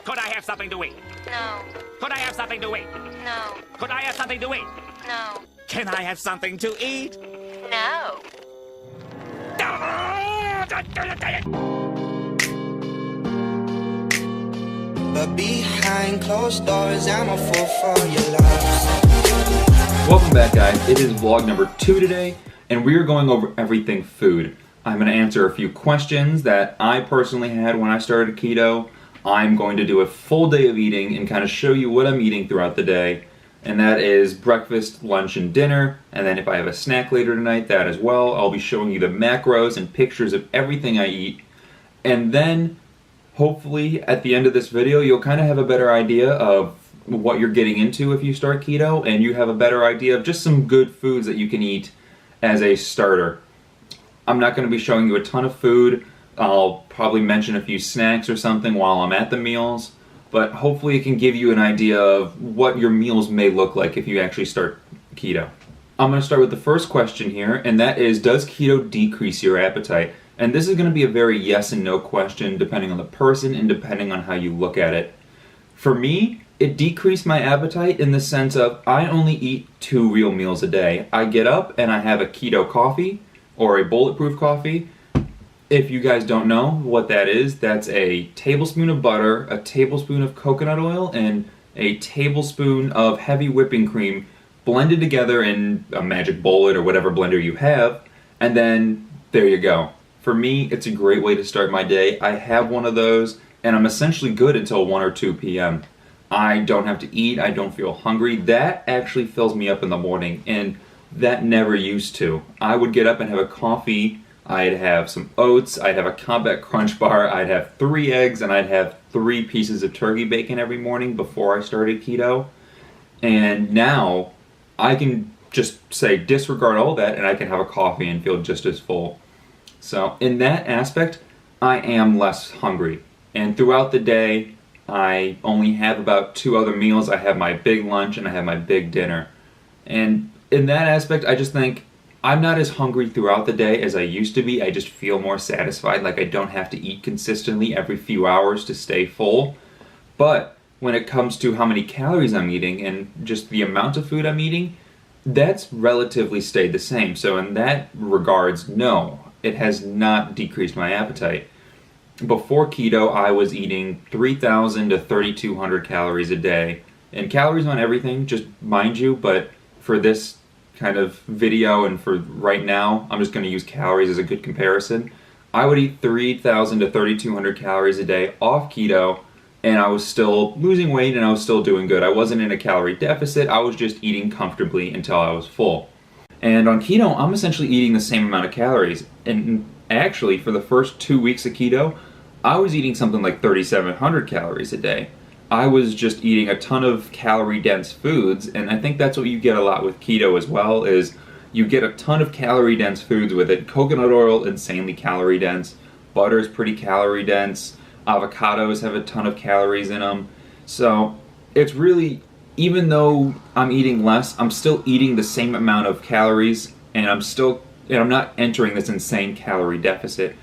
Could I have something to eat? No. Could I have something to eat? No. Could I have something to eat? No. Can I have something to eat? No. But behind closed doors, I'm a fool for your love. Welcome back, guys. It is vlog number 2 today, and we are going over everything food. I'm going to answer a few questions that I personally had when I started keto. I'm going to do a full day of eating and kind of show you what I'm eating throughout the day. And that is breakfast, lunch, and dinner. And then if I have a snack later tonight, that as well. I'll be showing you the macros and pictures of everything I eat. And then, hopefully, at the end of this video, you'll kind of have a better idea of what you're getting into if you start keto, and you have a better idea of just some good foods that you can eat as a starter. I'm not going to be showing you a ton of food. I'll probably mention a few snacks or something while I'm at the meals, but hopefully it can give you an idea of what your meals may look like if you actually start keto. I'm going to start with the first question here, and that is, does keto decrease your appetite? And this is going to be a very yes and no question depending on the person and depending on how you look at it. For me, it decreased my appetite in the sense of I only eat 2 real meals a day. I get up and I have a keto coffee or a bulletproof coffee. If you guys don't know what that is, that's a tablespoon of butter, a tablespoon of coconut oil, and a tablespoon of heavy whipping cream blended together in a magic bullet or whatever blender you have, and then there you go. For me, it's a great way to start my day. I have one of those, and I'm essentially good until 1 or 2 p.m. I don't have to eat, I don't feel hungry. That actually fills me up in the morning, and that never used to. I would get up and have a coffee, I'd have some oats, I'd have a Combat Crunch bar, I'd have 3 eggs, and I'd have 3 pieces of turkey bacon every morning before I started keto. And now, I can just say disregard all that, and I can have a coffee and feel just as full. So, in that aspect, I am less hungry. And throughout the day, I only have about 2 other meals. I have my big lunch and I have my big dinner. And in that aspect, I just think I'm not as hungry throughout the day as I used to be. I just feel more satisfied, like I don't have to eat consistently every few hours to stay full. But when it comes to how many calories I'm eating and just the amount of food I'm eating, that's relatively stayed the same. So in that regards, no, it has not decreased my appetite. Before keto, I was eating 3,000 to 3,200 calories a day. And calories on everything, just mind you, but for this kind of video and for right now, I'm just going to use calories as a good comparison. I would eat 3,000 to 3,200 calories a day off keto, and I was still losing weight and I was still doing good. I wasn't in a calorie deficit, I was just eating comfortably until I was full. And on keto, I'm essentially eating the same amount of calories. And actually, for the first 2 weeks of keto, I was eating something like 3,700 calories a day. I was just eating a ton of calorie-dense foods, and I think that's what you get a lot with keto as well, is you get a ton of calorie-dense foods with it. Coconut oil, insanely calorie-dense. Butter is pretty calorie-dense. Avocados have a ton of calories in them. So it's really, even though I'm eating less, I'm still eating the same amount of calories, and I'm not entering this insane calorie deficit.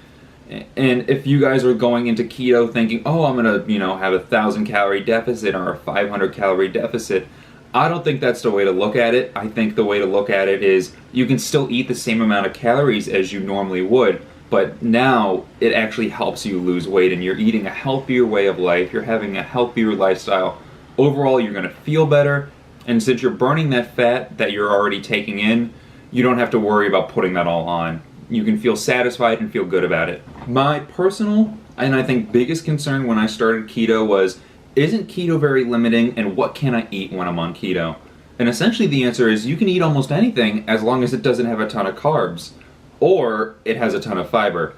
And if you guys are going into keto thinking, oh, I'm gonna, have a 1,000 calorie deficit or a 500 calorie deficit, I don't think that's the way to look at it. I think the way to look at it is you can still eat the same amount of calories as you normally would, but now it actually helps you lose weight and you're eating a healthier way of life, you're having a healthier lifestyle. Overall, you're gonna feel better, and since you're burning that fat that you're already taking in, you don't have to worry about putting that all on. You can feel satisfied and feel good about it. My personal, and I think biggest concern when I started keto was, isn't keto very limiting, and what can I eat when I'm on keto? And essentially the answer is you can eat almost anything as long as it doesn't have a ton of carbs, or it has a ton of fiber.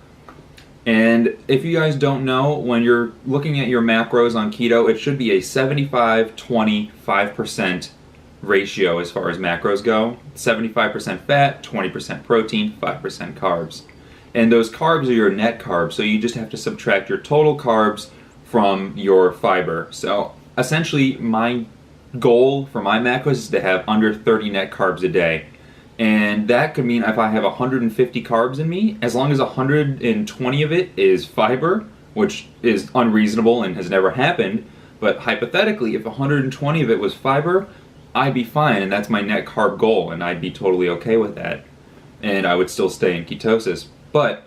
And if you guys don't know, when you're looking at your macros on keto, it should be a 75-20-5% ratio as far as macros go. 75% fat, 20% protein, 5% carbs. And those carbs are your net carbs, so you just have to subtract your total carbs from your fiber. So essentially my goal for my macros is to have under 30 net carbs a day. And that could mean if I have 150 carbs in me, as long as 120 of it is fiber, which is unreasonable and has never happened. But hypothetically, if 120 of it was fiber, I'd be fine, and that's my net carb goal, and I'd be totally okay with that. And I would still stay in ketosis. But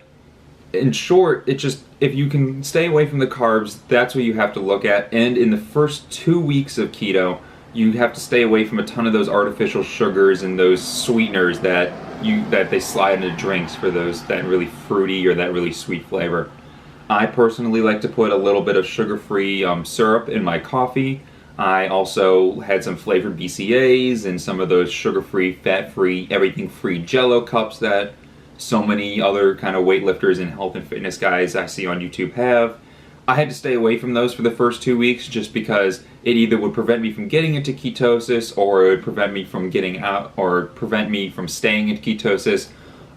in short, it just, if you can stay away from the carbs, that's what you have to look at. And in the first 2 weeks of keto, you have to stay away from a ton of those artificial sugars and those sweeteners that they slide into drinks for that really fruity or that really sweet flavor. I personally like to put a little bit of sugar-free syrup in my coffee. I also had some flavored BCAAs and some of those sugar-free, fat-free, everything-free Jell-O cups that so many other kind of weightlifters and health and fitness guys I see on YouTube have. I had to stay away from those for the first 2 weeks just because it either would prevent me from getting into ketosis or it would prevent me from getting out or prevent me from staying in ketosis.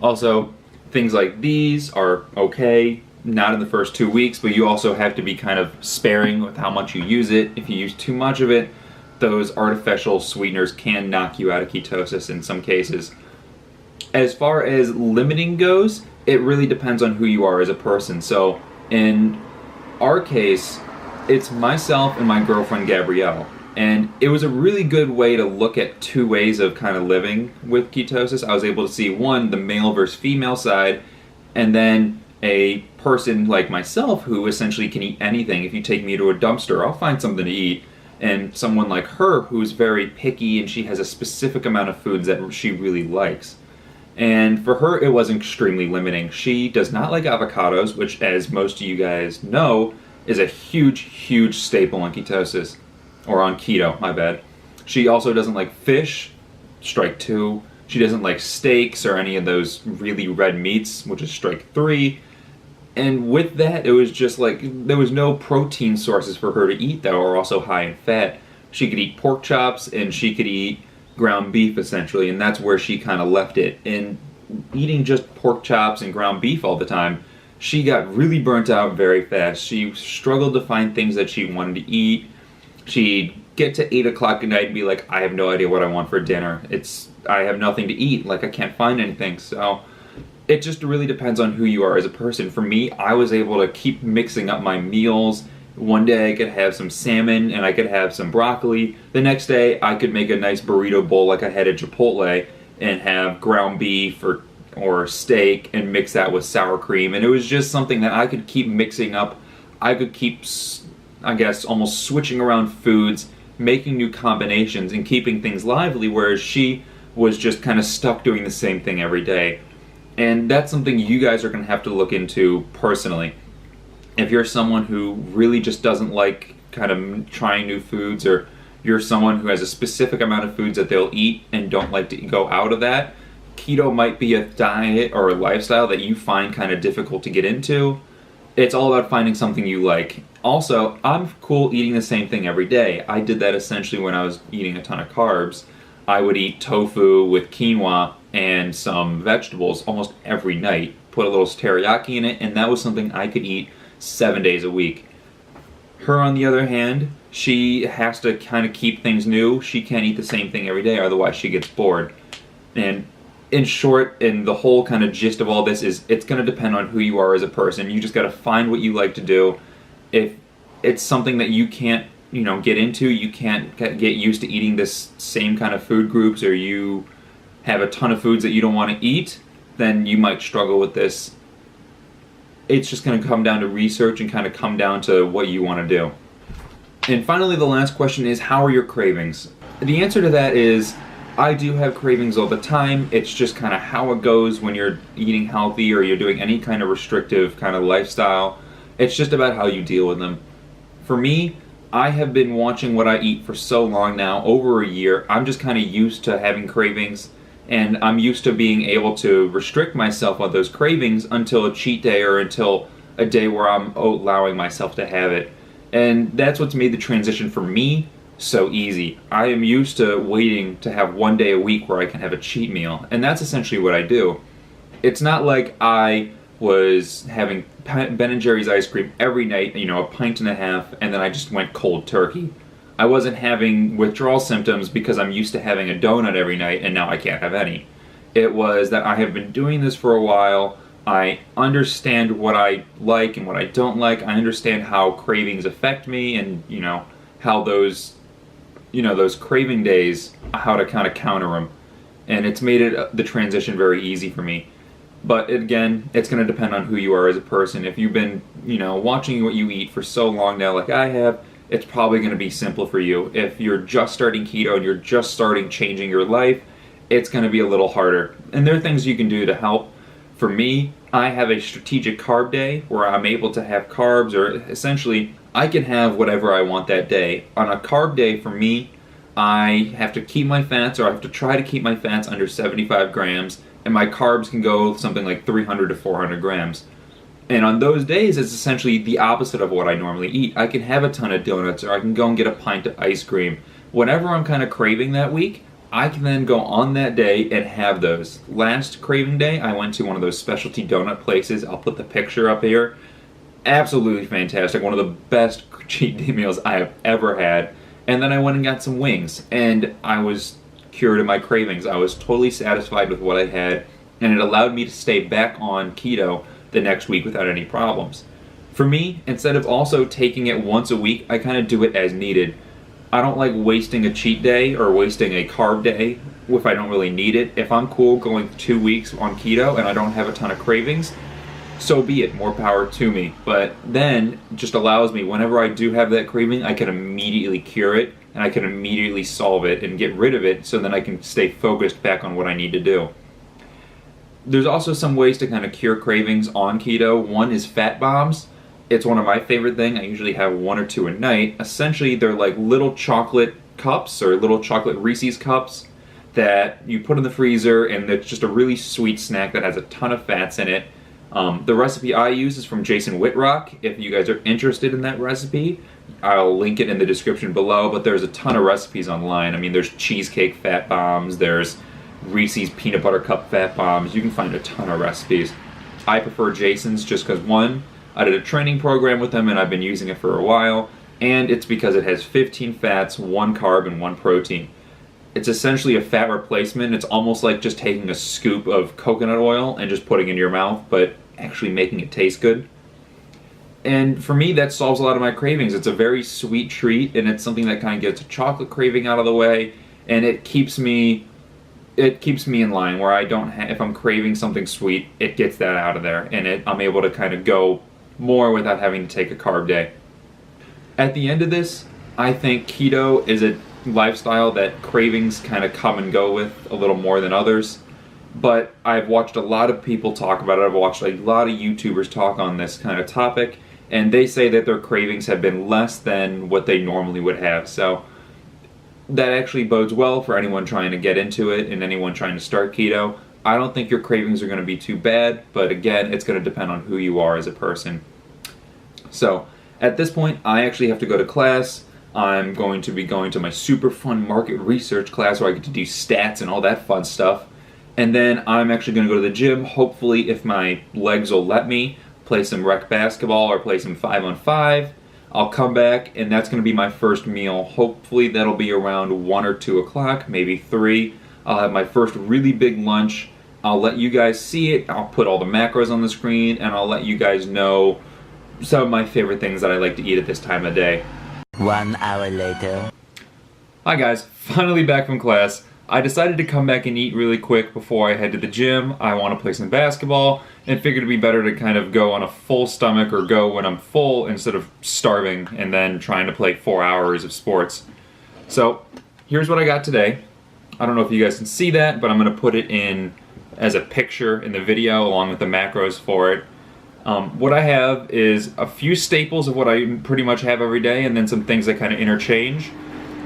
Also, things like these are okay, not in the first 2 weeks, but you also have to be kind of sparing with how much you use it. If you use too much of it, those artificial sweeteners can knock you out of ketosis in some cases. As far as limiting goes, it really depends on who you are as a person. So in our case, it's myself and my girlfriend Gabrielle. And it was a really good way to look at two ways of kind of living with ketosis. I was able to see, one, the male versus female side, and then a person like myself who essentially can eat anything. If you take me to a dumpster, I'll find something to eat. And someone like her who's very picky and she has a specific amount of foods that she really likes. And for her, it was extremely limiting. She does not like avocados, which, as most of you guys know, is a huge, huge staple on ketosis. Or on keto, my bad. She also doesn't like fish, strike 2. She doesn't like steaks or any of those really red meats, which is strike 3. And with that, it was just like, there was no protein sources for her to eat that were also high in fat. She could eat pork chops and she could eat ground beef essentially, and that's where she kind of left it. And eating just pork chops and ground beef all the time, she got really burnt out very fast. She struggled to find things that she wanted to eat. She'd get to 8 o'clock at night and be like, I have no idea what I want for dinner. I have nothing to eat, like I can't find anything. So it just really depends on who you are as a person. For me, I was able to keep mixing up my meals. One day I could have some salmon and I could have some broccoli. The next day I could make a nice burrito bowl like I had at Chipotle and have ground beef or steak and mix that with sour cream. And it was just something that I could keep mixing up. I could keep, I guess, almost switching around foods, making new combinations and keeping things lively, whereas she was just kind of stuck doing the same thing every day. And that's something you guys are going to have to look into personally. If you're someone who really just doesn't like kind of trying new foods, or you're someone who has a specific amount of foods that they'll eat and don't like to go out of that, keto might be a diet or a lifestyle that you find kind of difficult to get into. It's all about finding something you like. Also, I'm cool eating the same thing every day. I did that essentially when I was eating a ton of carbs. I would eat tofu with quinoa and some vegetables almost every night, put a little teriyaki in it, and that was something I could eat 7 days a week. Her, on the other hand, she has to kind of keep things new. She can't eat the same thing every day, otherwise she gets bored. And in short, and the whole kind of gist of all this is, it's going to depend on who you are as a person. You just got to find what you like to do. If it's something that you can't, get into, you can't get used to eating this same kind of food groups, or you have a ton of foods that you don't want to eat, then you might struggle with this. It's just going to come down to research and kind of come down to what you want to do. And finally, the last question is, how are your cravings? The answer to that is, I do have cravings all the time. It's just kind of how it goes when you're eating healthy or you're doing any kind of restrictive kind of lifestyle. It's just about how you deal with them. For me, I have been watching what I eat for so long now, over a year. I'm just kind of used to having cravings, and I'm used to being able to restrict myself on those cravings until a cheat day or until a day where I'm allowing myself to have it. And that's what's made the transition for me so easy. I am used to waiting to have one day a week where I can have a cheat meal, and that's essentially what I do. It's not like I was having Ben & Jerry's ice cream every night, a pint and a half, and then I just went cold turkey. I wasn't having withdrawal symptoms because I'm used to having a donut every night and now I can't have any. It was that I have been doing this for a while. I understand what I like and what I don't like. I understand how cravings affect me, and how those craving days, how to kind of counter them. And it's made the transition very easy for me. But again, it's going to depend on who you are as a person. If you've been, watching what you eat for so long now, like I have, it's probably going to be simple for you. If you're just starting keto and you're just starting changing your life, it's going to be a little harder. And there are things you can do to help. For me, I have a strategic carb day where I'm able to have carbs, or essentially, I can have whatever I want that day. On a carb day, for me, I have to keep my fats, or I have to try to keep my fats under 75 grams, and my carbs can go something like 300 to 400 grams. And on those days, it's essentially the opposite of what I normally eat. I can have a ton of donuts, or I can go and get a pint of ice cream. Whatever I'm kind of craving that week, I can then go on that day and have those. Last craving day, I went to one of those specialty donut places. I'll put the picture up here. Absolutely fantastic. One of the best cheat day meals I have ever had. And then I went and got some wings, and I was cured of my cravings. I was totally satisfied with what I had, and it allowed me to stay back on keto the next week without any problems. For me, instead of also taking it once a week, I kind of do it as needed. I don't like wasting a cheat day or wasting a carb day if I don't really need it. If I'm cool going 2 weeks on keto and I don't have a ton of cravings, so be it, more power to me. But then it just allows me, whenever I do have that craving, I can immediately cure it, and I can immediately solve it and get rid of it, so then I can stay focused back on what I need to do. There's also some ways to kind of cure cravings on keto. One is fat bombs. It's one of my favorite things. I usually have 1 or 2 a night. Essentially, they're like little chocolate cups, or little chocolate Reese's cups, that you put in the freezer, and it's just a really sweet snack that has a ton of fats in it. The recipe I use is from Jason Whitrock. If you guys are interested in that recipe, I'll link it in the description below, but there's a ton of recipes online. I mean, there's cheesecake fat bombs, there's Reese's peanut butter cup fat bombs. You can find a ton of recipes. I prefer Jason's just because, one, I did a training program with him and I've been using it for a while, and it's because it has 15 fats, 1 carb, and 1 protein. It's essentially a fat replacement. It's almost like just taking a scoop of coconut oil and just putting it in your mouth, but actually making it taste good. And for me, that solves a lot of my cravings. It's a very sweet treat, and it's something that kind of gets a chocolate craving out of the way, and it keeps me in line where I don't if I'm craving something sweet, it gets that out of there, and I'm able to kind of go more without having to take a carb day. At the end of this, I think keto is a lifestyle that cravings kind of come and go with a little more than others, but I've watched a lot of people talk about it. I've watched a lot of YouTubers talk on this kind of topic, and they say that their cravings have been less than what they normally would have. So that actually bodes well for anyone trying to get into it and anyone trying to start keto. I don't think your cravings are going to be too bad, but again, it's going to depend on who you are as a person. So at this point, I actually have to go to class. I'm going to be going to my super fun market research class where I get to do stats and all that fun stuff. And then I'm actually going to go to the gym, hopefully, if my legs will let me, play some rec basketball or play some 5-on-5. I'll come back, and that's going to be my first meal. Hopefully that'll be around 1 or 2 o'clock, maybe 3. I'll have my first really big lunch. I'll let you guys see it. I'll put all the macros on the screen, and I'll let you guys know some of my favorite things that I like to eat at this time of day. 1 hour later. Hi guys, finally back from class. I decided to come back and eat really quick before I head to the gym. I want to play some basketball, and figured it'd be better to kind of go on a full stomach, or go when I'm full instead of starving and then trying to play 4 hours of sports. So here's what I got today. I don't know if you guys can see that, but I'm going to put it in as a picture in the video along with the macros for it. What I have is a few staples of what I pretty much have every day, and then some things that kind of interchange.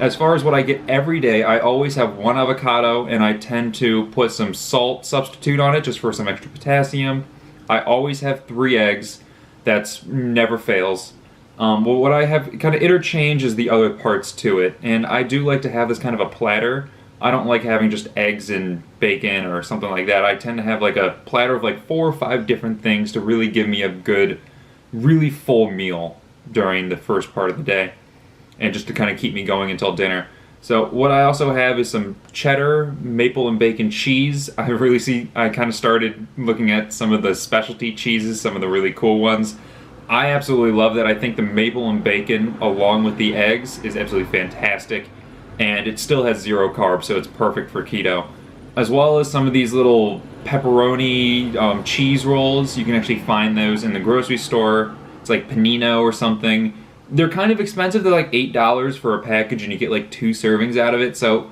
As far as what I get every day, I always have 1 avocado, and I tend to put some salt substitute on it just for some extra potassium. I always have 3 eggs. That's never fails. Well, what I have kind of interchange is the other parts to it, and I do like to have this kind of a platter. I don't like having just eggs and bacon or something like that. I tend to have like a platter of like 4 or 5 different things to really give me a good, really full meal during the first part of the day, and just to kind of keep me going until dinner. So what I also have is some cheddar, maple and bacon cheese. I kind of started looking at some of the specialty cheeses, some of the really cool ones. I absolutely love that. I think the maple and bacon along with the eggs is absolutely fantastic. And it still has 0 carbs, so it's perfect for keto. As well as some of these little pepperoni cheese rolls. You can actually find those in the grocery store. It's like Panino or something. They're kind of expensive. They're like $8 for a package, and you get like 2 servings out of it. So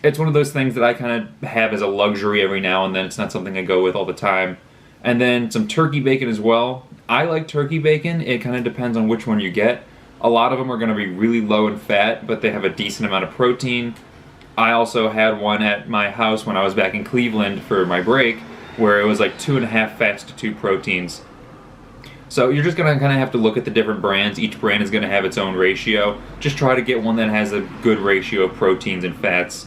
it's one of those things that I kind of have as a luxury every now and then. It's not something I go with all the time. And then some turkey bacon as well. I like turkey bacon. It kind of depends on which one you get. A lot of them are going to be really low in fat, but they have a decent amount of protein. I also had one at my house when I was back in Cleveland for my break, where it was like 2.5 fats to 2 proteins. So you're just going to kind of have to look at the different brands. Each brand is going to have its own ratio. Just try to get one that has a good ratio of proteins and fats.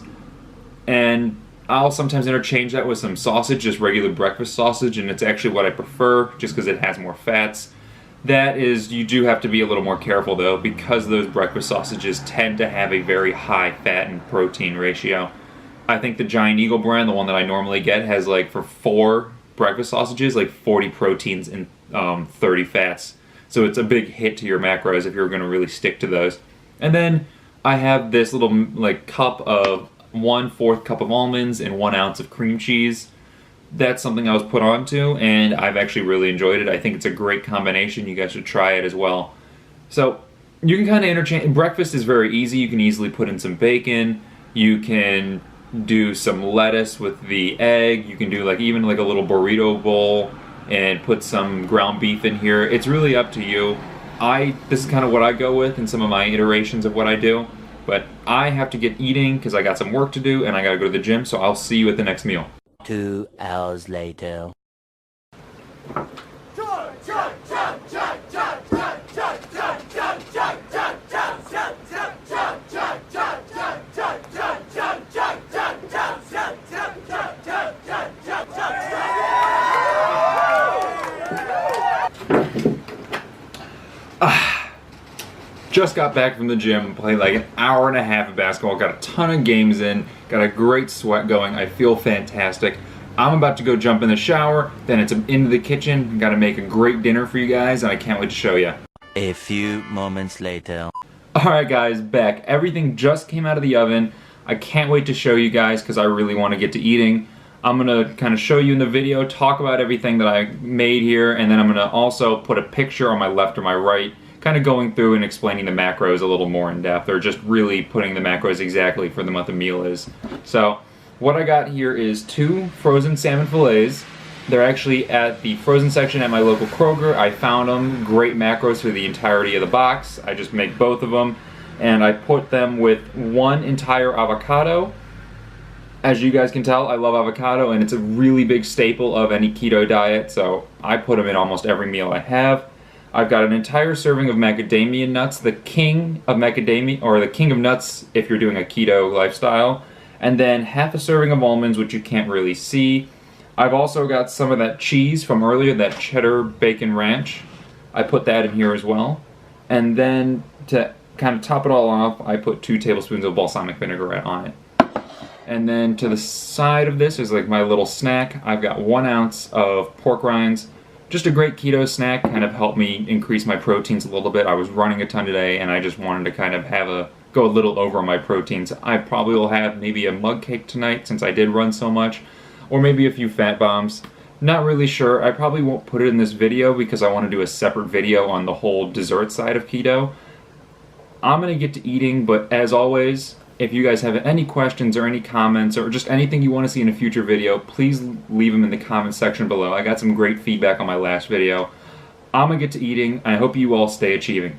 And I'll sometimes interchange that with some sausage, just regular breakfast sausage, and it's actually what I prefer just because it has more fats. That is, you do have to be a little more careful though, because those breakfast sausages tend to have a very high fat and protein ratio. I think the Giant Eagle brand, the one that I normally get, has like for 4 breakfast sausages, like 40 proteins and 30 fats. So it's a big hit to your macros if you're going to really stick to those. And then I have this little like cup of 1/4 cup of almonds and 1 ounce of cream cheese. That's something I was put onto, and I've actually really enjoyed it. I think it's a great combination. You guys should try it as well. So you can kind of interchange. Breakfast is very easy. You can easily put in some bacon. You can do some lettuce with the egg. You can do like even like a little burrito bowl and put some ground beef in here. It's really up to you. This is kind of what I go with in some of my iterations of what I do. But I have to get eating because I got some work to do and I got to go to the gym. So I'll see you at the next meal. 2 hours later. Just got back from the gym, played like an hour and a half of basketball, got a ton of games in, got a great sweat going, I feel fantastic. I'm about to go jump in the shower, then it's into the kitchen, got to make a great dinner for you guys, and I can't wait to show you. A few moments later. Alright guys, back. Everything just came out of the oven. I can't wait to show you guys because I really want to get to eating. I'm going to kind of show you in the video, talk about everything that I made here, and then I'm going to also put a picture on my left or my right, kind of going through and explaining the macros a little more in depth, or just really putting the macros exactly for what the meal is. So what I got here is 2 frozen salmon fillets. They're actually at the frozen section at my local Kroger. I found them, great macros for the entirety of the box. I just make both of them, and I put them with 1 entire avocado. As you guys can tell, I love avocado, and it's a really big staple of any keto diet, so I put them in almost every meal I have. I've got an entire serving of macadamia nuts, the king of macadamia, or the king of nuts if you're doing a keto lifestyle, and then half a serving of almonds, which you can't really see. I've also got some of that cheese from earlier, that cheddar bacon ranch. I put that in here as well. And then to kind of top it all off, I put 2 tablespoons of balsamic vinaigrette on it. And then to the side of this is like my little snack. I've got 1 ounce of pork rinds. Just a great keto snack, kind of helped me increase my proteins a little bit. I was running a ton today and I just wanted to kind of go a little over on my proteins. I probably will have maybe a mug cake tonight since I did run so much, or maybe a few fat bombs. Not really sure. I probably won't put it in this video because I want to do a separate video on the whole dessert side of keto. I'm going to get to eating, but as always, if you guys have any questions or any comments or just anything you want to see in a future video, please leave them in the comment section below. I got some great feedback on my last video. I'm going to get to eating. I hope you all stay achieving.